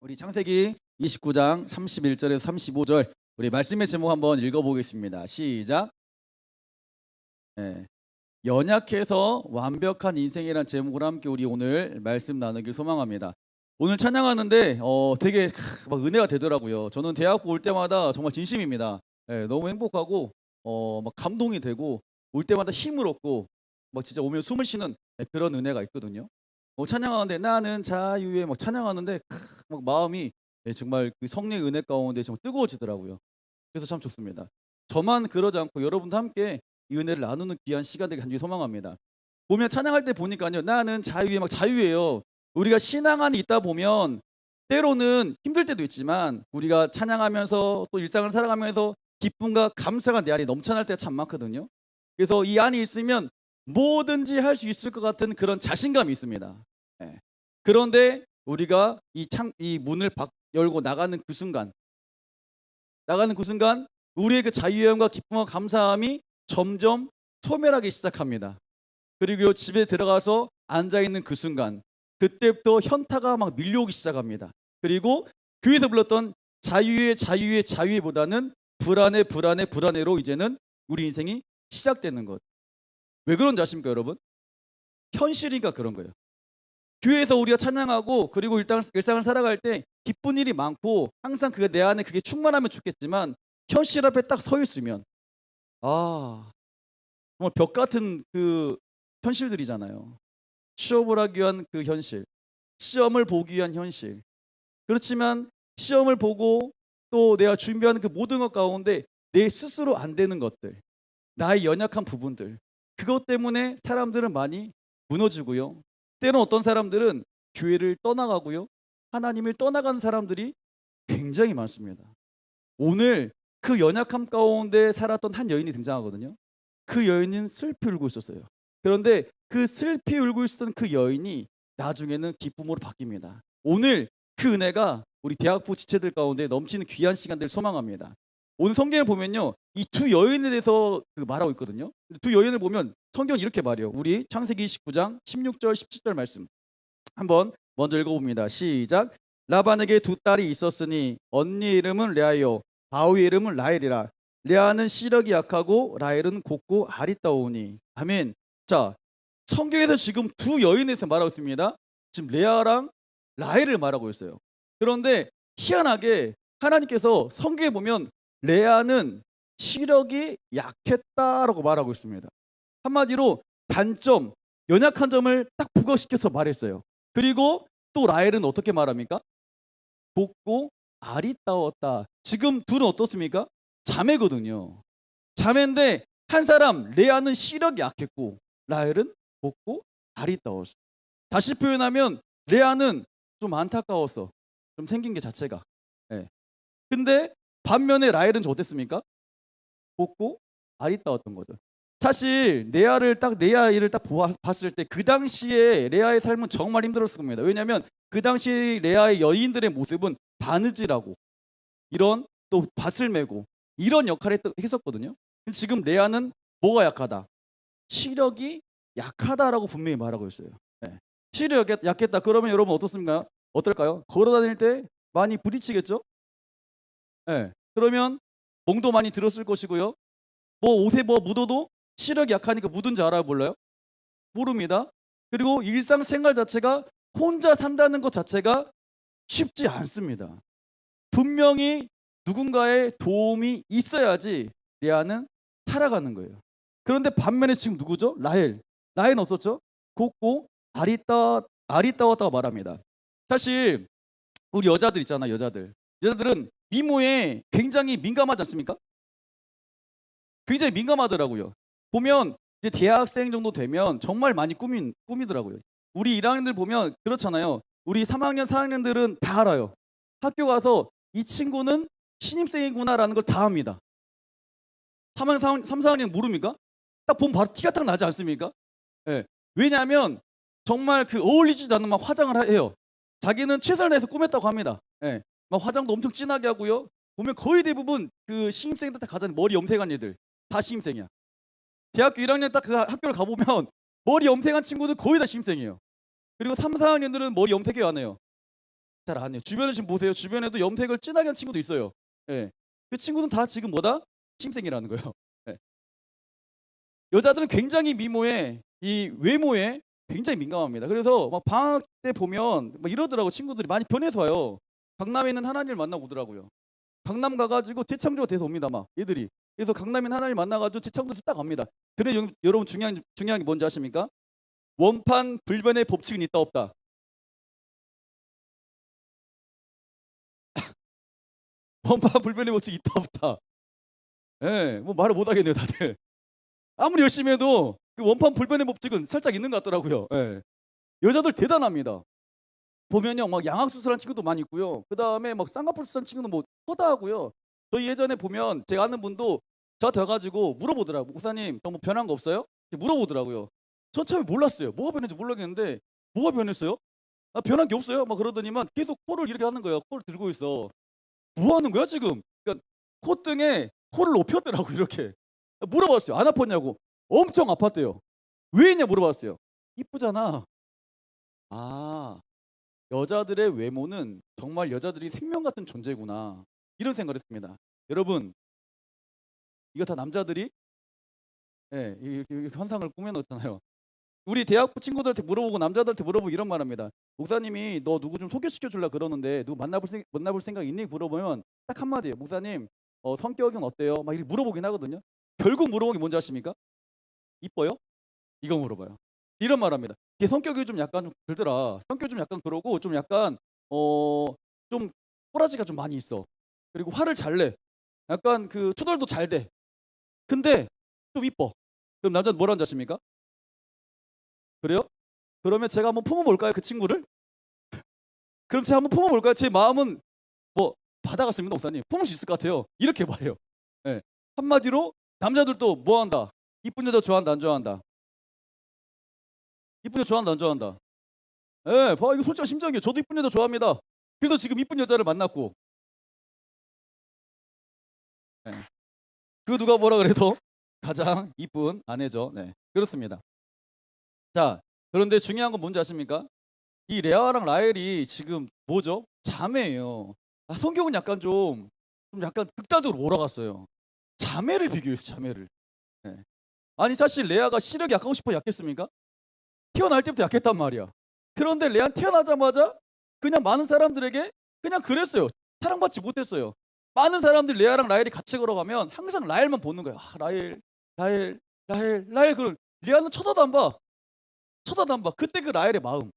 우리 창세기 29장 31절에서 35절 우리 말씀의 제목 한번 읽어보겠습니다. 시작. 예, 연약해서 완벽한 인생이란 제목으로 함께 우리 오늘 말씀 나누길 소망합니다. 오늘 찬양하는데 되게 막 은혜가 되더라고요. 저는 대학 올 때마다 정말 진심입니다. 너무 행복하고 막 감동이 되고 올 때마다 힘을 얻고 막 진짜 오면 숨을 쉬는 그런 은혜가 있거든요. 찬양하는데 나는 자유에 막 찬양하는데 막 마음이 정말 그 성령의 은혜 가운데 정말 뜨거워지더라고요. 그래서 참 좋습니다. 저만 그러지 않고 여러분도 함께 이 은혜를 나누는 귀한 시간 되길 간절히 소망합니다. 보면 찬양할 때 보니까요, 나는 자유에 막 자유예요. 우리가 신앙 안에 있다 보면 때로는 힘들 때도 있지만 우리가 찬양하면서 또 일상을 살아가면서 기쁨과 감사가 내 안에 넘쳐날 때가 참 많거든요. 그래서 이 안에 있으면 뭐든지 할 수 있을 것 같은 그런 자신감이 있습니다. 예. 그런데 우리가 이 문을 열고 나가는 그 순간 우리의 그 자유함과 기쁨과 감사함이 점점 소멸하기 시작합니다. 그리고 집에 들어가서 앉아 있는 그 순간 그때부터 현타가 막 밀려오기 시작합니다. 그리고 교회에서 불렀던 자유의 자유보다는 불안해로 이제는 우리 인생이 시작되는 것. 왜 그런지 아십니까, 여러분? 현실이니까 그런 거예요. 교회에서 우리가 찬양하고 그리고 일상을 살아갈 때 기쁜 일이 많고 항상 그게 내 안에 그게 충만하면 좋겠지만 현실 앞에 딱 서 있으면 정말 벽 같은 그 현실들이잖아요. 취업을 하기 위한 그 현실, 시험을 보기 위한 현실. 그렇지만 시험을 보고 또 내가 준비하는 그 모든 것 가운데 내 스스로 안 되는 것들, 나의 연약한 부분들, 그것 때문에 사람들은 많이 무너지고요. 때론 어떤 사람들은 교회를 떠나가고요. 하나님을 떠나간 사람들이 굉장히 많습니다. 오늘 그 연약함 가운데 살았던 한 여인이 등장하거든요. 그 여인은 슬피 울고 있었어요. 그런데 그 슬피 울고 있었던 그 여인이 나중에는 기쁨으로 바뀝니다. 오늘 그 은혜가 우리 대학부 지체들 가운데 넘치는 귀한 시간들을 소망합니다. 오늘 성경을 보면요, 이 두 여인에 대해서 말하고 있거든요. 두 여인을 보면 성경은 이렇게 말해요. 우리 창세기 29장 16절 17절 말씀 한번 먼저 읽어봅니다. 시작. 라반에게 두 딸이 있었으니 언니 이름은 레아요 아우의 이름은 라헬이라. 레아는 시력이 약하고 라헬은 곱고 아리따우니. 아멘. 자, 성경에서 지금 두 여인에서 말하고 있습니다. 지금 레아랑 라헬을 말하고 있어요. 그런데 희한하게 하나님께서 성경에 보면 레아는 시력이 약했다라고 말하고 있습니다. 한마디로 단점, 연약한 점을 딱 부각시켜서 말했어요. 그리고 또 라헬은 어떻게 말합니까? 곱고 아리따웠다. 지금 둘은 어떻습니까? 자매거든요. 자매인데 한 사람 레아는 시력이 약했고 라헬은 곱고 아리따웠어. 다시 표현하면 레아는 좀 안타까웠어. 좀 생긴 게 자체가. 예. 근데 반면에 라헬은 어땠습니까? 곱고 아리따웠던 거죠. 사실 레아를 딱 봤을 때 그 당시에 레아의 삶은 정말 힘들었을 겁니다. 왜냐하면 그 당시 레아의 여인들의 모습은 바느질하고 이런 또 밭을 메고 이런 역할을 했었거든요. 지금 레아는 뭐가 약하다? 시력이 약하다라고 분명히 말하고 있어요. 네. 시력이 약했다. 그러면 여러분 어떻습니까? 어떨까요? 걸어 다닐 때 많이 부딪히겠죠? 네. 그러면 멍도 많이 들었을 것이고요. 뭐 옷에 뭐 묻어도 시력이 약하니까 묻은 줄 알아요, 몰라요? 모릅니다. 그리고 일상생활 자체가 혼자 산다는 것 자체가 쉽지 않습니다. 분명히 누군가의 도움이 있어야지 레아는 살아가는 거예요. 그런데 반면에 지금 누구죠? 라헬은 어떻죠? 곱고 아리따웠다고 말합니다. 사실 우리 여자들 있잖아요. 여자들은 미모에 굉장히 민감하지 않습니까? 굉장히 민감하더라고요. 보면 이제 대학생 정도 되면 정말 많이 꾸미더라고요. 우리 1학년들 보면 그렇잖아요. 우리 3학년, 4학년들은 다 알아요. 학교 가서 이 친구는 신입생이구나라는 걸 다 압니다. 3, 4학년 모릅니까? 딱 보면 바로 티가 딱 나지 않습니까? 예. 왜냐하면 정말 그 어울리지도 않는 막 화장을 해요. 자기는 최선을 다해서 꾸몄다고 합니다. 예. 막 화장도 엄청 진하게 하고요. 보면 거의 대부분 그 신입생들 다 가잖아요. 머리 염색한 애들. 다 신입생이야. 대학교 1학년 딱 그 학교를 가보면 머리 염색한 친구들 거의 다 신입생이에요. 그리고 3, 4학년들은 머리 염색을 안 해요. 잘 안 해요. 주변에 지금 보세요. 주변에도 염색을 진하게 한 친구도 있어요. 예. 그 친구는 다 지금 뭐다? 침생이라는 거예요. 예. 여자들은 굉장히 미모에 이 외모에 굉장히 민감합니다. 그래서 막 방학 때 보면 막 이러더라고 친구들이 많이 변해서 와요. 강남에 있는 하나님을 만나고 오더라고요. 강남 가가지고 재창조가 돼서 옵니다 막 얘들이. 그래서 강남에 있는 하나님 만나가지고 재창조돼서 딱 갑니다. 근데 여러분 중요한 게 뭔지 아십니까? 원판 불변의 법칙은 있다 없다. 원판 불변의 법칙이 있다 없다. 예, 뭐 말을 못 하겠네요 다들. 아무리 열심히 해도 그 원판 불변의 법칙은 살짝 있는 것 같더라고요. 예. 여자들 대단합니다. 보면요, 막 양악 수술한 친구도 많이 있고요. 그 다음에 막 쌍꺼풀 수술한 친구도 뭐 허다하고요. 저희 예전에 보면 제가 아는 분도 저한테 와가지고 물어보더라고. 목사님, 저 뭐 변한 거 없어요? 이렇게 물어보더라고요. 저 처음에 몰랐어요. 뭐가 변했는지 몰랐겠는데 뭐가 변했어요? 아, 변한 게 없어요? 막 그러더니만 계속 코를 이렇게 하는 거예요. 코를 들고 있어. 뭐 하는 거야 지금? 그러니까 콧등에 코를 높였더라고 이렇게. 물어봤어요. 안 아팠냐고. 엄청 아팠대요. 왜 했냐 물어봤어요. 이쁘잖아. 아, 여자들의 외모는 정말 여자들이 생명 같은 존재구나. 이런 생각을 했습니다. 여러분, 이거 다 남자들이 예, 이 현상을 꾸며놓잖아요. 우리 대학부 친구들한테 물어보고 남자들한테 물어보고 이런 말 합니다. 목사님이 너 누구 좀 소개시켜 줄라 그러는데 누구 만나볼 생각 있니? 물어보면 딱 한마디예요. 목사님, 성격은 어때요? 막 이렇게 물어보긴 하거든요. 결국 물어보는 게 뭔지 아십니까? 이뻐요? 이거 물어봐요. 이런 말 합니다. 걔 성격이 좀 약간 좀 그러더라. 성격이 좀 약간 그러고 좀 약간 어 좀 꼬라지가 좀 많이 있어. 그리고 화를 잘 내. 약간 그 투덜도 잘 돼. 근데 좀 이뻐. 그럼 남자는 뭐라는 줄 아십니까? 그래요? 그러면 제가 한번 품어볼까요? 그 친구를? 그럼 제가 한번 품어볼까요? 제 마음은 뭐 받아갔습니다, 목사님. 품을 수 있을 것 같아요. 이렇게 말해요. 예. 한마디로 남자들도 뭐 한다? 이쁜 여자 좋아한다, 안 좋아한다? 이쁜 여자 좋아한다, 안 좋아한다? 예, 봐, 이거 솔직한 심정이에요. 저도 이쁜 여자 좋아합니다. 그래서 지금 이쁜 여자를 만났고, 예. 그 누가 뭐라 그래도 가장 이쁜 아내죠. 네, 그렇습니다. 자, 그런데 중요한 건 뭔지 아십니까? 이 레아랑 라헬이 지금 뭐죠? 자매예요. 아, 성경은 약간 좀 약간 극단적으로 몰아갔어요. 자매를 비교했어, 자매를. 네. 아니 사실 레아가 시력이 약하고 싶어 약했습니까? 태어날 때부터 약했단 말이야. 그런데 레아 태어나자마자 그냥 많은 사람들에게 그냥 그랬어요. 사랑받지 못했어요. 많은 사람들이 레아랑 라헬이 같이 걸어가면 항상 라헬만 보는 거야. 아, 라헬, 라헬, 라헬, 라헬. 그걸 레아는 쳐다도 안 봐. 쳐다도 안 봐. 그때 그 라헬의 마음.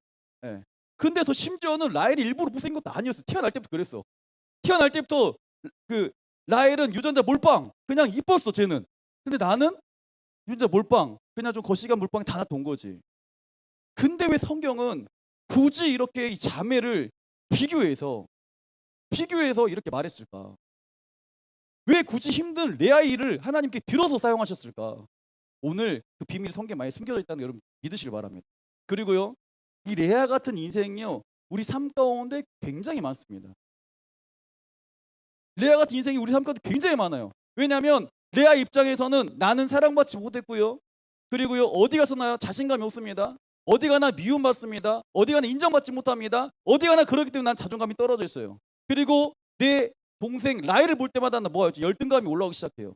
예. 근데 더 심지어는 라헬이 일부러 못생긴 것도 아니었어. 태어날 때부터 그랬어. 태어날 때부터 그 라헬은 유전자 몰빵. 그냥 이뻤어, 쟤는. 근데 나는 유전자 몰빵. 그냥 좀 거시기한 몰빵이 다 나온 거지. 근데 왜 성경은 굳이 이렇게 이 자매를 비교해서 이렇게 말했을까? 왜 굳이 힘든 레아이를 하나님께 들어서 사용하셨을까? 오늘 그 비밀이 성경에 많이 숨겨져 있다는 거 여러분 믿으시길 바랍니다. 그리고요, 이 레아 같은 인생이요, 우리 삶 가운데 굉장히 많습니다. 레아 같은 인생이 우리 삶 가운데 굉장히 많아요. 왜냐하면 레아 입장에서는 나는 사랑받지 못했고요. 그리고요, 어디 가서 나 자신감이 없습니다. 어디 가나 미움받습니다. 어디 가나 인정받지 못합니다. 어디 가나 그렇기 때문에 난 자존감이 떨어져 있어요. 그리고 내 동생 라헬을 볼 때마다 나 뭐하죠? 열등감이 올라오기 시작해요.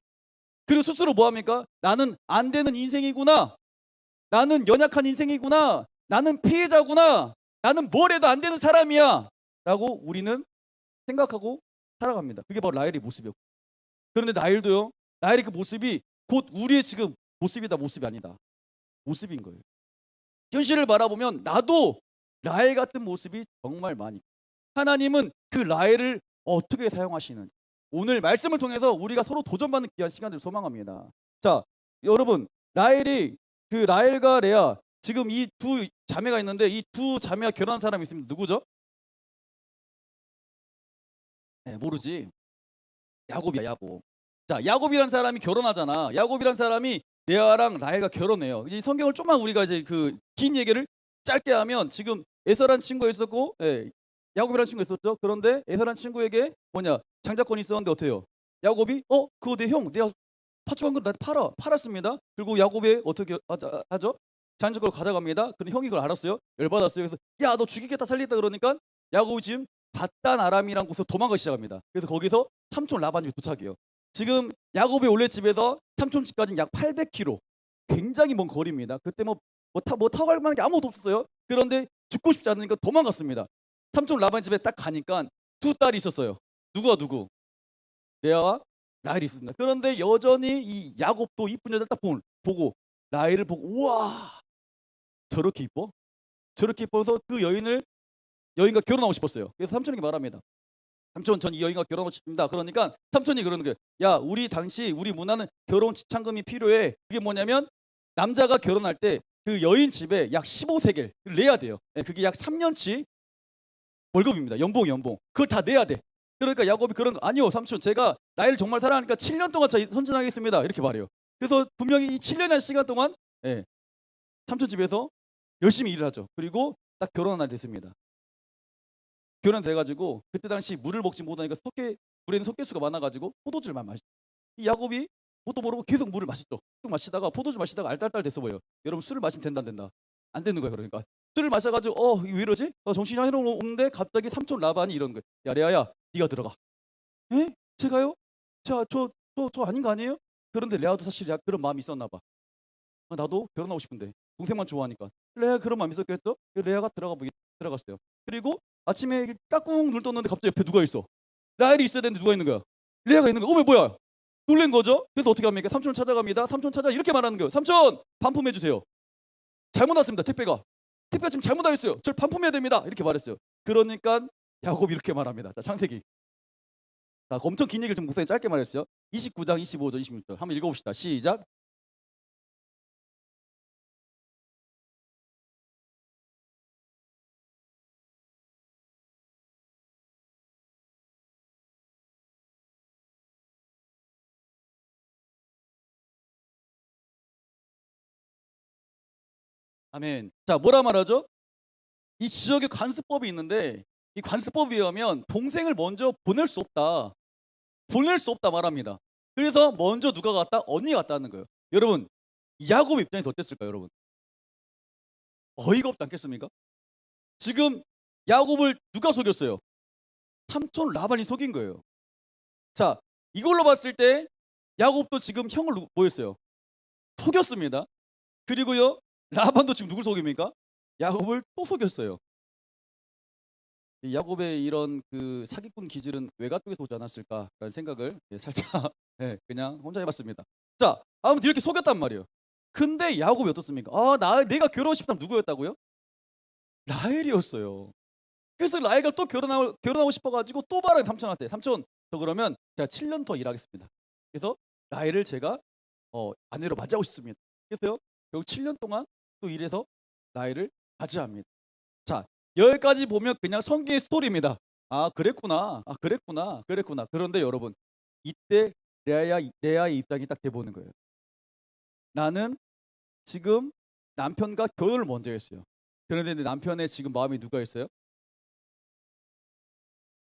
그리고 스스로 뭐 합니까? 나는 안 되는 인생이구나. 나는 연약한 인생이구나. 나는 피해자구나. 나는 뭘 해도 안 되는 사람이야. 라고 우리는 생각하고 살아갑니다. 그게 바로 라헬의 모습이었고. 그런데 라헬도요. 라헬의 그 모습이 곧 우리의 지금 모습이다, 모습이 아니다. 모습인 거예요. 현실을 바라보면 나도 라헬 같은 모습이 정말 많이. 하나님은 그 라헬을 어떻게 사용하시는지 오늘 말씀을 통해서 우리가 서로 도전받는 귀한 시간을 소망합니다. 자, 여러분, 라헬이 그 라헬과 레아 지금 이 두 자매가 있는데 이 두 자매가 결혼한 사람이 있습니다. 누구죠? 네, 모르지. 야곱이야, 야곱. 자, 야곱이란 사람이 결혼하잖아. 야곱이란 사람이 레아랑 라헬과 결혼해요. 이 성경을 좀만 우리가 이제 그 긴 얘기를 짧게 하면 지금 에서란 친구가 있었고, 예, 야곱이라는 친구가 있었죠. 그런데 에서란 친구에게 뭐냐 장자권이 있었는데 어때요? 야곱이 그거 내 형 내가 파축한 거 나한테 팔았습니다. 그리고 야곱이 어떻게 하죠? 장자권을 가져갑니다. 근데 형이 그걸 알았어요. 열받았어요. 그래서 야 너 죽이겠다 살리겠다 그러니까 야곱이 지금 바단 아람이라는 곳으로 도망가기 시작합니다. 그래서 거기서 삼촌 라반 집에 도착해요. 지금 야곱의 원래 집에서 삼촌 집까지는 약 800km, 굉장히 먼 거리입니다. 그때 뭐 타고 갈 만한 게 아무것도 없었어요. 그런데 죽고 싶지 않으니까 도망갔습니다. 삼촌 라반 집에 딱 가니까 두 딸이 있었어요. 누구와 누구? 레아와 라헬이 있습니다. 그런데 여전히 이 야곱도 이쁜 여자를 딱 보고 라헬을 보고 우와 저렇게 이뻐? 저렇게 이뻐서 그 여인과 결혼하고 싶었어요. 그래서 삼촌에게 말합니다. 삼촌 전 이 여인과 결혼하고 싶습니다. 그러니까 삼촌이 그러는 거예요. 야 우리 문화는 결혼 지참금이 필요해. 그게 뭐냐면 남자가 결혼할 때 그 여인 집에 약 15세겔 내야 돼요. 그게 약 3년치 월급입니다. 연봉. 그걸 다 내야 돼. 그러니까 야곱이 그런 거 아니요 삼촌 제가 라헬 정말 사랑하니까 7년 동안 선진하겠습니다. 이렇게 말해요. 그래서 분명히 이 7년의 시간 동안 삼촌 집에서 열심히 일을 하죠. 그리고 딱 결혼한 날 됐습니다. 결혼돼가지고 그때 당시 물을 먹지 못하니까 물에는 석회수가 많아가지고 포도주만 마시. 이 야곱이 뭣도 모르고 계속 물을 마시죠. 쭉 마시다가 포도주 마시다가 알딸딸 됐어 보여요. 여러분 술을 마시면 된다 안 된다? 안 되는 거예요. 그러니까 술을 마셔가지고 이게 왜 이러지? 정신이 하나도 없는데 갑자기 삼촌 라반이 이러는 거예요. 야 레아야 네가 들어가. 에? 제가요? 저 아닌 거 아니에요? 그런데 레아도 사실 그런 마음이 있었나 봐. 나도 결혼하고 싶은데 동생만 좋아하니까 레아 그런 마음이 있었겠죠? 레아가 들어갔어요. 그리고 아침에 까꿍 눈 떴는데 갑자기 옆에 누가 있어? 라헬이 있어야 되는데 누가 있는 거야? 레아가 있는 거야. 어머 뭐야? 놀란 거죠? 그래서 어떻게 합니까? 삼촌을 찾아갑니다. 삼촌 찾아 이렇게 말하는 거예요. 삼촌 반품해 주세요. 잘못 왔습니다. 택배가 지금 잘못 왔어요. 저를 반품해야 됩니다. 이렇게 말했어요. 그러니까 야곱이 이렇게 말합니다. 자, 창세기. 자, 엄청 긴 얘기를 좀 목사님 짧게 말했어요. 29장 25절 26절 한번 읽어봅시다. 시작. 아멘. 자, 뭐라 말하죠? 이 지역의 관습법이 있는데 이 관습법에 의하면 동생을 먼저 보낼 수 없다. 보낼 수 없다 말합니다. 그래서 먼저 누가 갔다? 언니가 갔다 하는 거예요. 여러분 야곱 입장에서 어땠을까요? 여러분 어이가 없지 않겠습니까? 지금 야곱을 누가 속였어요? 삼촌 라반이 속인 거예요. 자 이걸로 봤을 때 야곱도 지금 형을 뭐였어요? 속였습니다. 그리고요 라반도 지금 누굴 속입니까? 야곱을 또 속였어요. 이 야곱의 이런 그 사기꾼 기질은 외가 쪽에서 오지 않았을까라는 생각을 살짝 그냥 혼자 해봤습니다. 자, 아무튼 이렇게 속였단 말이에요. 근데 야곱이 어떻습니까? 내가 결혼하고 싶다면 누구였다고요? 라헬이었어요. 그래서 라헬과 또 결혼하고 싶어가지고 또 말해요 삼촌한테. 삼촌, 저 그러면 제가 7년 더 일하겠습니다. 그래서 라헬을 제가 아내로 맞이하고 싶습니다. 그래서요, 결국 7년 동안 또 일해서 라헬을 맞이합니다. 자, 여기까지 보면 그냥 성경의 스토리입니다. 그랬구나. 그랬구나. 그런데 여러분, 이때 레아의 입장이 딱 돼보는 거예요. 나는 지금 남편과 결혼을 먼저 했어요. 그런데 내 남편의 지금 마음이 누가 있어요?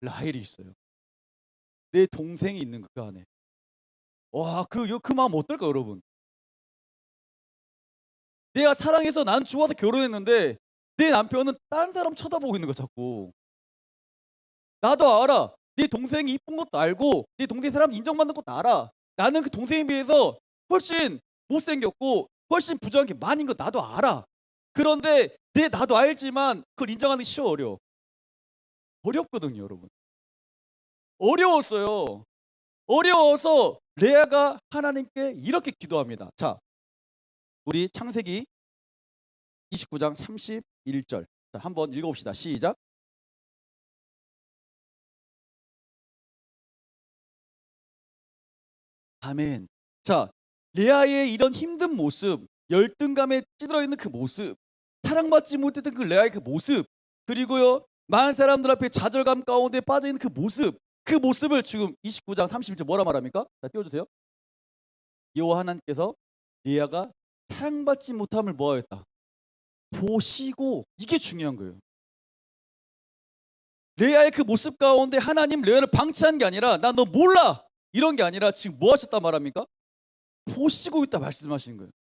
라헬이 있어요. 내 동생이 있는 그 안에. 와, 그 마음 어떨까, 여러분? 내가 사랑해서 난 좋아서 결혼했는데 내 남편은 다른 사람 쳐다보고 있는 거 자꾸. 나도 알아. 네 동생이 이쁜 것도 알고 네 동생 사람 인정받는 것도 알아. 나는 그 동생에 비해서 훨씬 못생겼고 훨씬 부정한 게 많은 거 나도 알아. 그런데 나도 알지만 그걸 인정하는 게 쉬워 어려워. 어렵거든요 여러분. 어려웠어요. 어려워서 레아가 하나님께 이렇게 기도합니다. 자, 우리 창세기 29장 31절 한번 읽어봅시다. 시작. 아멘. 자, 레아의 이런 힘든 모습, 열등감에 찌들어 있는 그 모습, 사랑받지 못했던 그 레아의 그 모습, 그리고요 많은 사람들 앞에 좌절감 가운데 빠져 있는 그 모습을 지금 29장 31절 뭐라 말합니까? 자, 띄워주세요. 여호와 하나님께서 레아가 사랑받지 못함을 뭐하였다? 보시고. 이게 중요한 거예요. 레아의 그 모습 가운데 하나님 레아를 방치한 게 아니라 나 너 몰라 이런 게 아니라 지금 뭐 하셨단 말합니까? 보시고 있다 말씀하시는 거예요.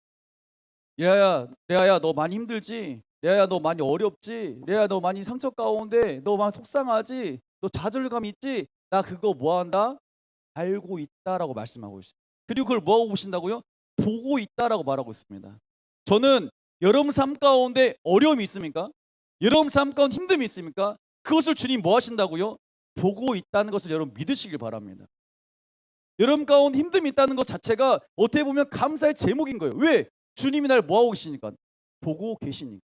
레아야 너 많이 힘들지? 레아야 너 많이 어렵지? 레아야 너 많이 상처 가운데 너 많이 속상하지? 너 좌절감 있지? 나 그거 뭐 한다? 알고 있다라고 말씀하고 있어요. 그리고 그걸 뭐하고 보신다고요? 보고 있다라고 말하고 있습니다. 저는 여러분 삶 가운데 어려움이 있습니까? 여러분 삶 가운데 힘듦이 있습니까? 그것을 주님 뭐 하신다고요? 보고 있다는 것을 여러분 믿으시길 바랍니다. 여러분 가운데 힘듦이 있다는 것 자체가 어떻게 보면 감사의 제목인 거예요. 왜? 주님이 날 뭐 하고 계시니까? 보고 계시니까.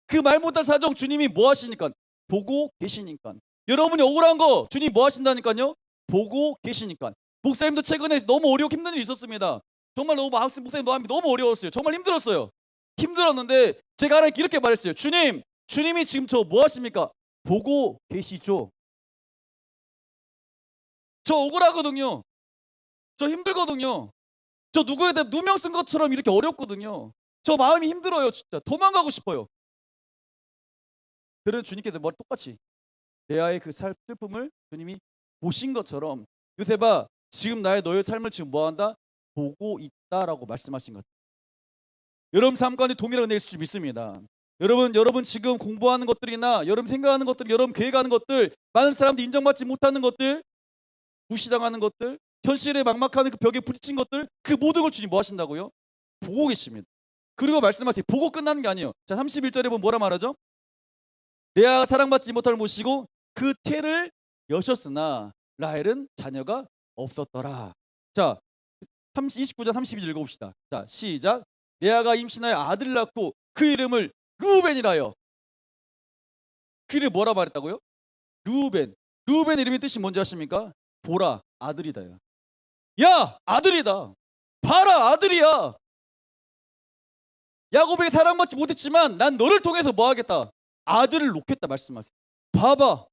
그 말 못할 사정 주님이 뭐 하시니까? 보고 계시니까. 여러분이 억울한 거 주님 뭐 하신다니까요? 보고 계시니까. 목사님도 최근에 너무 어렵고 힘든 일이 있었습니다. 정말 너무 목사님 너무 어려웠어요. 정말 힘들었어요. 힘들었는데 제가 하나님께 이렇게 말했어요. 주님이 지금 저 뭐 하십니까? 보고 계시죠. 저 억울하거든요. 저 힘들거든요. 저 누구에 대해 누명 쓴 것처럼 이렇게 어렵거든요. 저 마음이 힘들어요. 진짜 도망가고 싶어요. 그래서 주님께서 뭐 똑같이 레아의 그 슬픔을 주님이 보신 것처럼 요셉아 지금 너의 삶을 지금 뭐한다? 보고 있다라고 말씀하신 것 같아요. 여러분 삶 가운데 동일한 은혜일 수 믿습니다. 여러분 지금 공부하는 것들이나 여러분 생각하는 것들, 여러분 계획하는 것들, 많은 사람들이 인정받지 못하는 것들, 무시당하는 것들, 현실에 막막하는 그 벽에 부딪힌 것들, 그 모든 걸 주님 뭐 하신다고요? 보고 계십니다. 그리고 말씀하세요. 보고 끝나는 게 아니에요. 자, 31절에 보면 뭐라 말하죠? 레아가 사랑받지 못함을 모시고 그 태를 여셨으나 라헬은 자녀가 없었더라. 자, 29절 32절 읽어봅시다. 자, 시작. 레아가 임신하여 아들을 낳고 그 이름을 루벤이라요. 그 이름 뭐라 말했다고요? 루벤. 루벤 이름의 뜻이 뭔지 아십니까? 보라, 아들이다. 야, 아들이다. 봐라, 아들이야. 야곱에게 사랑받지 못했지만 난 너를 통해서 뭐 하겠다? 아들을 놓겠다 말씀하세요. 봐봐.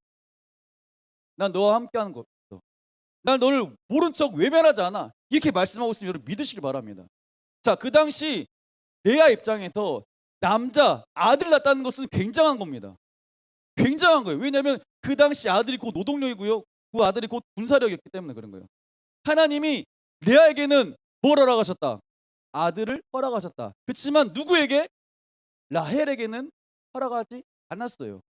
난 너와 함께하는 것. 난 너를 모른 척 외면하지 않아. 이렇게 말씀하고 있으면 여러분 믿으시기 바랍니다. 자, 그 당시 레아 입장에서 남자 아들 낳았다는 것은 굉장한 겁니다. 굉장한 거예요. 왜냐하면 그 당시 아들이 곧 노동력이고요. 그 아들이 곧 군사력이었기 때문에 그런 거예요. 하나님이 레아에게는 뭘 허락하셨다? 아들을 허락하셨다. 그렇지만 누구에게? 라헬에게는 허락하지 않았어요.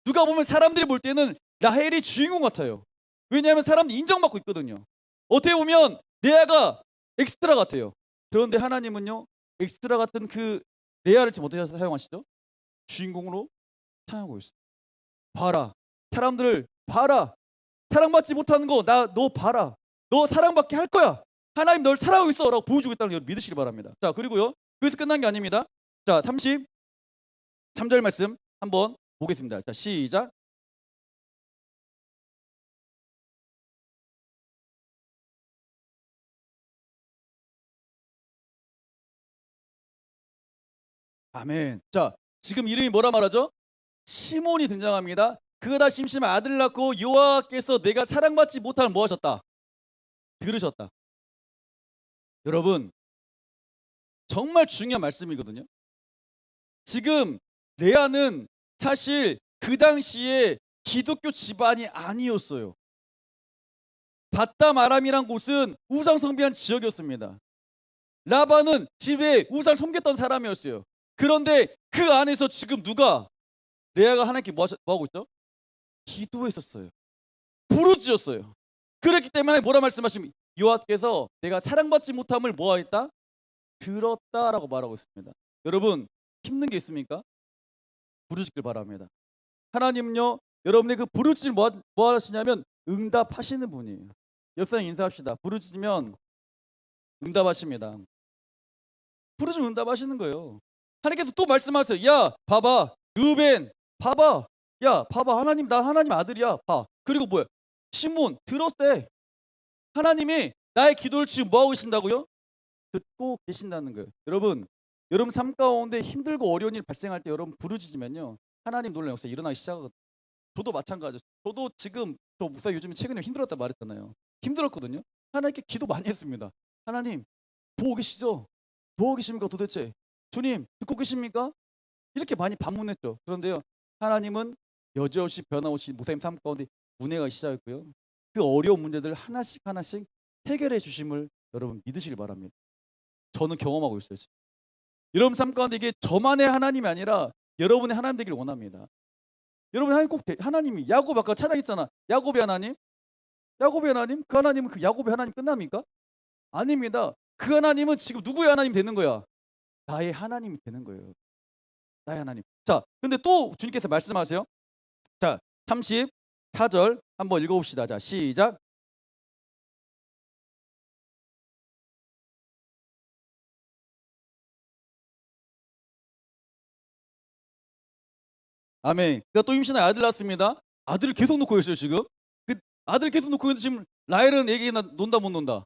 누가 보면 사람들이 볼 때는 라헬이 주인공 같아요. 왜냐하면 사람들이 인정받고 있거든요. 어떻게 보면 레아가 엑스트라 같아요. 그런데 하나님은요, 엑스트라 같은 그 레아를 지금 어떻게 사용하시죠? 주인공으로 사용하고 있어요. 봐라. 사람들을 봐라. 사랑받지 못하는 거 너 봐라. 너 사랑받게 할 거야. 하나님 널 사랑하고 있어 라고 보여주고 있다는 걸 믿으시기 바랍니다. 자, 그리고요. 그래서 끝난 게 아닙니다. 자, 33절 말씀 한번 보겠습니다. 자, 시작. 아멘. 자, 지금 이름이 뭐라 말하죠? 시몬이 등장합니다. 그가 심심한 아들을 낳고 여호와께서 내가 사랑받지 못함을 뭐 하셨다? 들으셨다. 여러분, 정말 중요한 말씀이거든요. 지금 레아는 사실 그 당시에 기독교 집안이 아니었어요. 바담 아람이란 곳은 우상 숭배한 지역이었습니다. 라반은 집에 우상 섬겼던 사람이었어요. 그런데 그 안에서 지금 누가 레아가 하나님께 뭐 하고 있죠? 기도했었어요. 부르짖었어요. 그렇기 때문에 뭐라 말씀하시면 여호와께서 내가 사랑받지 못함을 뭐 하였다? 들었다라고 말하고 있습니다. 여러분 힘든 게 있습니까? 부르짖길 바랍니다. 하나님은요 여러분의 그 부르짖을 뭐 하시냐면 응답하시는 분이에요. 옆사람 인사합시다. 부르짖으면 응답하십니다. 부르짖으면 응답하시는 거예요. 하나님께서 또 말씀하세요. 야 봐봐 르벤 봐봐 야 봐봐 하나님 나 하나님 아들이야 봐. 그리고 뭐야 시몬 들었대. 하나님이 나의 기도를 지금 뭐 하고 계신다고요? 듣고 계신다는 거예요. 여러분 삶 가운데 힘들고 어려운 일 발생할 때 여러분 부르짖으면요 하나님 놀라는 역사 일어나기 시작하거든요. 저도 마찬가지예요. 저도 지금 저 목사 요즘에 최근에 힘들었다 말했잖아요. 힘들었거든요. 하나님께 기도 많이 했습니다. 하나님 보고 계시죠? 보고 계십니까 도대체? 주님 듣고 계십니까? 이렇게 많이 반문했죠. 그런데요 하나님은 여지없이 변함없이 목사님 삶 가운데 운행하기 시작했고요. 그 어려운 문제들 하나씩 하나씩 해결해 주심을 여러분 믿으시길 바랍니다. 저는 경험하고 있어요. 지금. 여러분 삶 가운데 이게 저만의 하나님이 아니라 여러분의 하나님 되기를 원합니다. 여러분 하나님 하나님이 야곱 아까 찬양했잖아. 야곱의 하나님. 야곱의 하나님? 그 하나님은 그 야곱의 하나님 끝납니까? 아닙니다. 그 하나님은 지금 누구의 하나님 되는 거야? 나의 하나님이 되는 거예요. 나의 하나님. 자, 근데 또 주님께서 말씀하세요. 자, 34절 한번 읽어봅시다. 자, 시작. 아멘. 그러니까 또 임신한 아들 낳았습니다. 아들을 계속 놓고 있어요 지금. 그 아들 계속 놓고 있는데 지금 라헬은 애기나 논다 못 논다.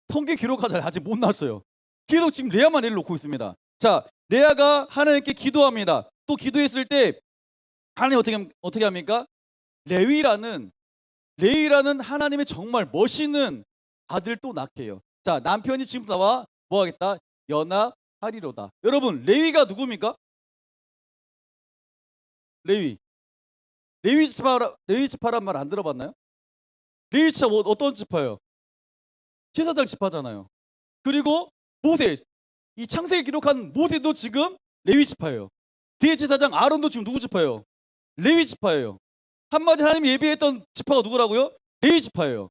통계 기록하자 아직 못 낳았어요. 계속 지금 레아만 애를 놓고 있습니다. 자, 레아가 하나님께 기도합니다. 또 기도했을 때 하나님 어떻게 합니까? 레위라는 하나님의 정말 멋있는 아들 또 낳게 해요. 자, 남편이 지금 나와 뭐 하겠다? 연합하리로다. 여러분, 레위가 누굽니까? 레위. 레위 지파란 말 안 들어봤나요? 레위 지파 어떤 지파예요? 제사장 지파잖아요. 그리고 모세, 이 창세기 기록한 모세도 지금 레위 지파예요. 대제사장 아론도 지금 누구 지파예요? 레위 지파예요. 한마디 하나님이 예비했던 지파가 누구라고요? 레위 지파예요.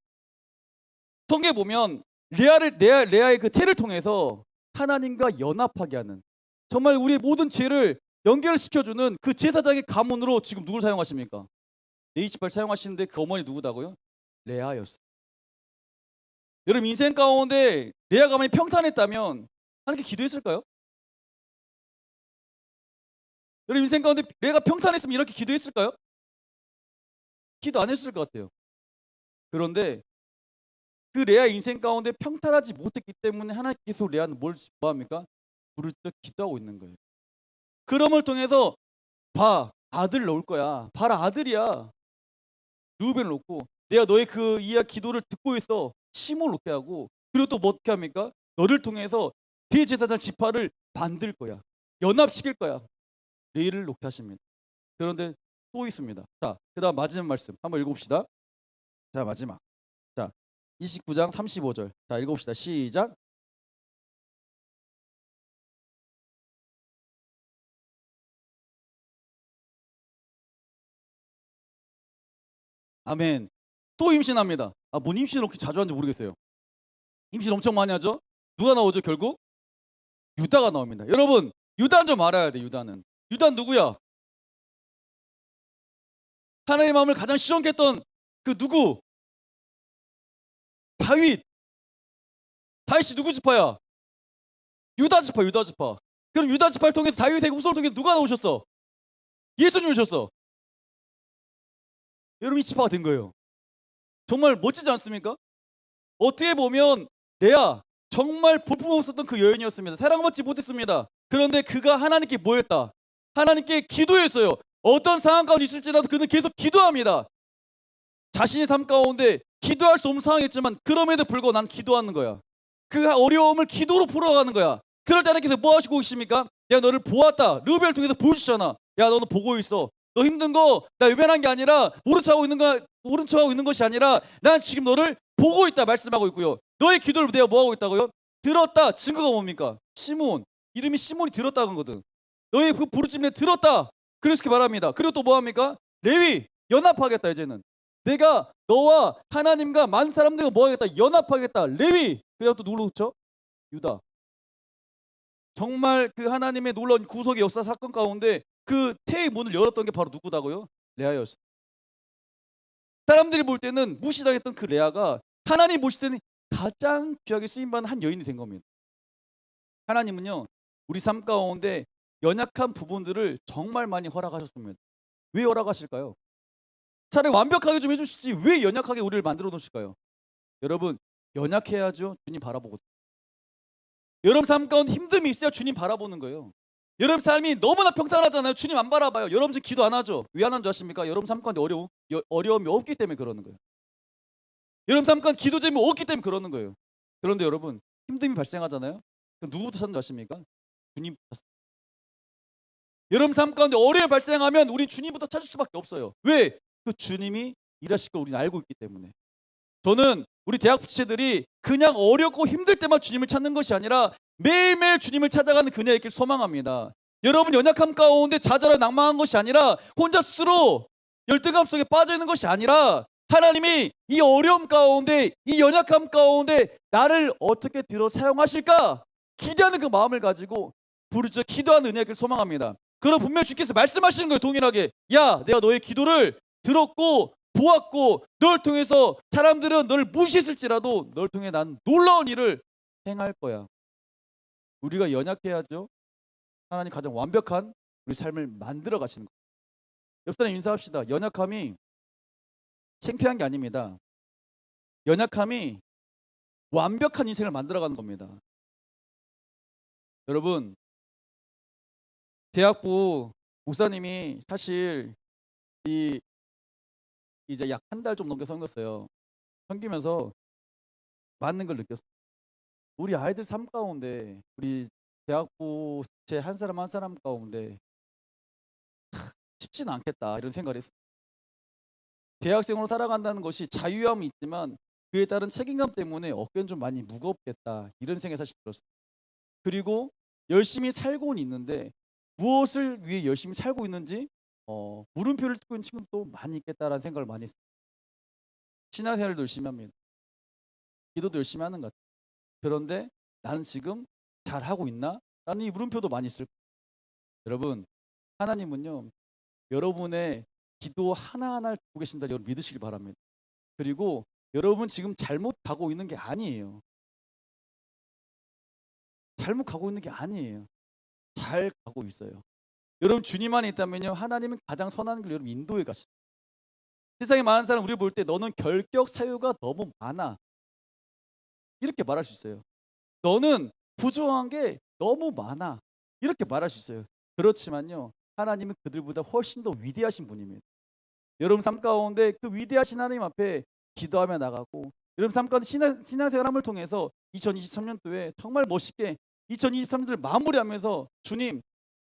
성경에 보면 레아의 그 태를 통해서 하나님과 연합하게 하는, 정말 우리의 모든 죄를 연결시켜주는 그 제사장의 가문으로 지금 누굴 사용하십니까? 레위 지파를 사용하시는데 그 어머니 누구다고요? 레아였어요. 여러분 인생 가운데 레아 가문이 평탄했다면 하나님께 기도했을까요? 여러분 인생 가운데 레아가 평탄했으면 이렇게 기도했을까요? 기도 안 했을 것 같아요. 그런데 그 레아 인생 가운데 평탄하지 못했기 때문에 하나님께서 레아는 뭐합니까? 부르짖어 기도하고 있는 거예요. 그럼을 통해서 봐, 아들 놓을 거야. 봐라, 아들이야. 루벤을 놓고 내가 너의 그 이야 기도를 듣고 있어. 시몬을 놓게 하고, 그리고 또 뭐 어떻게 합니까? 너를 통해서 대제사장 지파를 만들 거야. 연합시킬 거야. 레이를 놓게 하십니다. 그런데 또 있습니다. 자, 그다음 마지막 말씀 한번 읽어봅시다. 자, 마지막. 자, 29장 35절. 자, 읽어봅시다. 시작. 아멘. 또 임신합니다. 뭔 임신을 그렇게 자주 하는지 모르겠어요. 임신 엄청 많이 하죠. 누가 나오죠 결국? 유다가 나옵니다. 여러분, 유다는 좀 알아야 돼. 유다는 누구야? 하나님의 마음을 가장 시원케 했던 그 누구? 다윗이 누구 지파야? 유다 지파. 그럼 유다 지파를 통해서 다윗의 후손을 통해서 누가 나오셨어? 예수님이 오셨어. 여러분 이 지파가 된 거예요. 정말 멋지지 않습니까? 어떻게 보면 레아 정말 볼품없었던 그 여인이었습니다. 사랑받지 못했습니다. 그런데 그가 하나님께 뭐 했다? 하나님께 기도했어요. 어떤 상황 가운데 있을지라도 그는 계속 기도합니다. 자신의 삶 가운데 기도할 수 없는 상황이었지만 그럼에도 불구하고 난 기도하는 거야. 그 어려움을 기도로 풀어가는 거야. 그럴 때 하나님께서 뭐 하시고 계십니까? 내가 너를 보았다. 르벨을 통해서 보여주잖아. 야, 너는 보고 있어. 너 힘든 거 나 외면한 게 아니라 모른 척하고 있는 것이 아니라 난 지금 너를 보고 있다 말씀하고 있고요. 너의 기도를 내가 뭐 하고 있다고요? 들었다. 증거가 뭡니까? 시몬. 이름이 시몬이 들었다는 거거든. 너의 그 부르짖음에 들었다. 그렇게 말합니다. 그리고 또 뭐 합니까? 레위 연합하겠다. 이제는 내가 너와 하나님과 많은 사람들과 뭐 하겠다? 연합하겠다. 레위. 그리고 또 누구로 그쵸? 유다. 정말 그 하나님의 놀라운 구속의 역사 사건 가운데 그 태의 문을 열었던 게 바로 누구다고요? 레아였어요. 사람들이 볼 때는 무시당했던 그 레아가 하나님 보실 때는 가장 귀하게 쓰임받는 한 여인이 된 겁니다. 하나님은요 우리 삶 가운데 연약한 부분들을 정말 많이 허락하셨습니다. 왜 허락하실까요? 차라리 완벽하게 좀 해주시지 왜 연약하게 우리를 만들어 놓으실까요? 여러분 연약해야죠 주님 바라보고. 여러분 삶 가운데 힘듦이 있어야 주님 바라보는 거예요. 여러분 삶이 너무나 평탄하잖아요. 주님 안 바라봐요. 여러분 지금 기도 안 하죠. 왜 안 하는 줄 아십니까? 여러분 삶 가운데 어려움이 없기 때문에 그러는 거예요. 여러분 삶 가운데 기도 제목이 없기 때문에 그러는 거예요. 그런데 여러분 힘듦이 발생하잖아요. 그럼 누구부터 찾는 줄 아십니까? 주님부터. 여러분 삶 가운데 어려움이 발생하면 우리 주님부터 찾을 수밖에 없어요. 왜? 그 주님이 일하실 걸 우리는 알고 있기 때문에. 저는 우리 대학 부채들이 그냥 어렵고 힘들 때만 주님을 찾는 것이 아니라 매일매일 주님을 찾아가는 그녀의 길 소망합니다. 여러분 연약함 가운데 좌절하고 낭망한 것이 아니라 혼자 스스로 열등감 속에 빠져 있는 것이 아니라 하나님이 이 어려움 가운데 이 연약함 가운데 나를 어떻게 들어 사용하실까 기대하는 그 마음을 가지고 부르짖어 기도하는 은혜를 소망합니다. 그럼 분명히 주께서 말씀하시는 거예요. 동일하게 야 내가 너의 기도를 들었고 보았고 널 통해서 사람들은 너를 무시했을지라도 널 통해 난 놀라운 일을 행할 거야. 우리가 연약해야죠. 하나님 가장 완벽한 우리 삶을 만들어 가시는 거예요. 옆 사람 인사합시다. 연약함이 창피한 게 아닙니다. 연약함이 완벽한 인생을 만들어가는 겁니다. 여러분 대학부 목사님이 사실 이 이제 약 한 달 좀 넘게 섬겼어요. 섬기면서 맞는 걸 느꼈어요. 우리 아이들 삶 가운데 우리 대학부 제 한 사람 한 사람 가운데 쉽지는 않겠다 이런 생각을 했어요. 대학생으로 살아간다는 것이 자유함이 있지만 그에 따른 책임감 때문에 어깨는 좀 많이 무겁겠다 이런 생각이 사실 들었어요. 그리고 열심히 살고는 있는데 무엇을 위해 열심히 살고 있는지 물음표를 찍고 있는 친구도 많이 있겠다라는 생각을 많이 했어요. 신앙생활도 열심히 합니다. 기도도 열심히 하는 것 같아요. 그런데 나는 지금 잘하고 있나? 라는 이 물음표도 많이 있을 거예요. 여러분 하나님은요 여러분의 기도 하나하나를 듣고 계신다 여러분 믿으시기 바랍니다. 그리고 여러분 지금 잘못 가고 있는 게 아니에요. 잘못 가고 있는 게 아니에요. 잘 가고 있어요. 여러분 주님 안에 있다면요 하나님은 가장 선한 길 여러분 인도해 가십니다. 세상에 많은 사람 우리를 볼 때 너는 결격 사유가 너무 많아 이렇게 말할 수 있어요. 너는 부족한 게 너무 많아 이렇게 말할 수 있어요. 그렇지만요 하나님은 그들보다 훨씬 더 위대하신 분입니다. 여러분 삶 가운데 그 위대하신 하나님 앞에 기도하며 나가고 여러분 삶 가운데 신앙생활함을 통해서 2023년도에 정말 멋있게 2023년도를 마무리하면서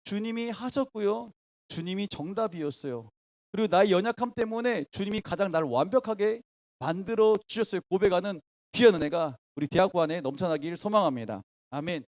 주님이 하셨고요. 주님이 정답이었어요. 그리고 나의 연약함 때문에 주님이 가장 나를 완벽하게 만들어 주셨어요. 고백하는 귀한 은혜가 우리 대학부 안에 넘쳐나길 소망합니다. 아멘.